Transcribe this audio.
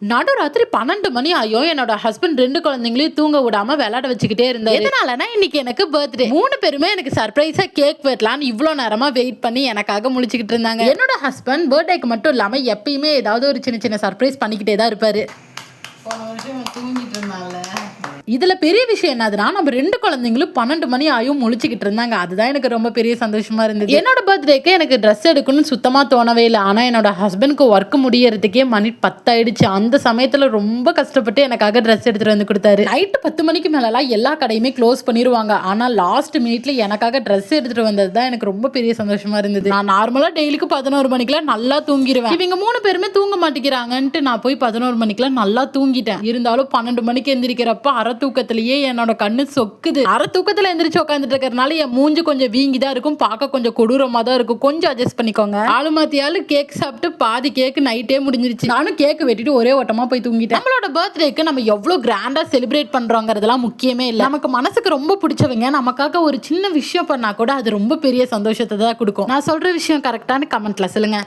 நடுராத்திரி 12 மணி ஆயும் என்னோட ஹஸ்பண்ட் 2 குழந்தைங்களையும் தூங்க விடாம விளையாட வச்சுக்கிட்டே இருந்தாரு. எதனாலனா இன்னைக்கு எனக்கு பர்த்டே. 3 பேருமே எனக்கு சர்ப்ரைஸா கேக் வெட்டலான்னு இவ்ளோ நேரமா வெயிட் பண்ணி எனக்காக முழிச்சுக்கிட்டு இருந்தாங்க. என்னோட ஹஸ்பண்ட் பர்த்டேக்கு மட்டும் இல்லாம எப்பயுமே ஏதாவது ஒரு சின்ன சின்ன சர்ப்ரைஸ் பண்ணிக்கிட்டே தான் இருப்பாரு. போன வருஷம் தூங்கிட்டு இருந்தாங்கல்ல. இதுல பெரிய விஷயம் என்னதுன்னா, நம்ம 2 குழந்தைங்களும் 12 மணி ஆயும் முழிச்சுக்கிட்டு இருந்தாங்க. அதுதான் எனக்கு ரொம்ப பெரிய சந்தோஷமா இருந்தது. என்னோட பர்த்டேக்கு எனக்கு ட்ரெஸ் எடுக்கணும்னு சுத்தமா தோணவே இல்லை. ஆனா என்னோட ஹஸ்பண்ட்க்கு ஒர்க் முடியறதுக்கே மணி 10 ஆயிடுச்சு. அந்த சமயத்துல ரொம்ப கஷ்டப்பட்டு எனக்காக ட்ரெஸ் எடுத்துட்டு வந்து கொடுத்தாரு. நைட்டு 10 மணிக்கு மேலாம் எல்லா கடையுமே க்ளோஸ் பண்ணிடுவாங்க. ஆனா லாஸ்ட் மினிட்ல எனக்காக ட்ரெஸ் எடுத்துட்டு வந்தது தான் எனக்கு ரொம்ப பெரிய சந்தோஷமா இருந்தது. நான் நார்மலா டெய்லிக்கு 11 மணிக்கெல்லாம் நல்லா தூங்கிடுவேன். இவங்க 3 பேருமே தூங்க மாட்டேங்கிறாங்கன்ட்டு நான் போய் 11 மணிக்கெல்லாம் நல்லா தூங்கிட்டேன். இருந்தாலும் 12 மணிக்கு எந்திரிக்கிறப்ப அரை தூக்கத்திலேயே என்னோட கண்ணு சொக்குது. அரை தூக்கத்துல எந்திரிச்சு உட்காந்துட்டு இருக்கிறதுனால என் மூஞ்சி கொஞ்சம் வீங்கிதான் இருக்கும். பார்க்க கொஞ்சம் கொடூரமா தான் இருக்கும். கொஞ்சம் அட்ஜஸ்ட் பண்ணிக்கோங்க. ஆளு மாத்தியாலும் கேக் சாப்பிட்டு பாதி கேக் நைட்டே முடிஞ்சிருச்சு. நானும் கேக் வெட்டிட்டு ஒரே ஓட்டமா போய் தூங்கிட்டேன். நம்மளோட பர்த்டேக்கு நம்ம எவ்வளவு கிராண்டா செலிப்ரேட் பண்றோங்கிறதுலாம் முக்கியமே இல்லை. நமக்கு மனசுக்கு ரொம்ப பிடிச்சவங்க நமக்காக ஒரு சின்ன விஷயம் பண்ணா கூட அது ரொம்ப பெரிய சந்தோஷத்தை தான் கொடுக்கும். நான் சொல்ற விஷயம் கரெக்டான கமெண்ட்ல சொல்லுங்க.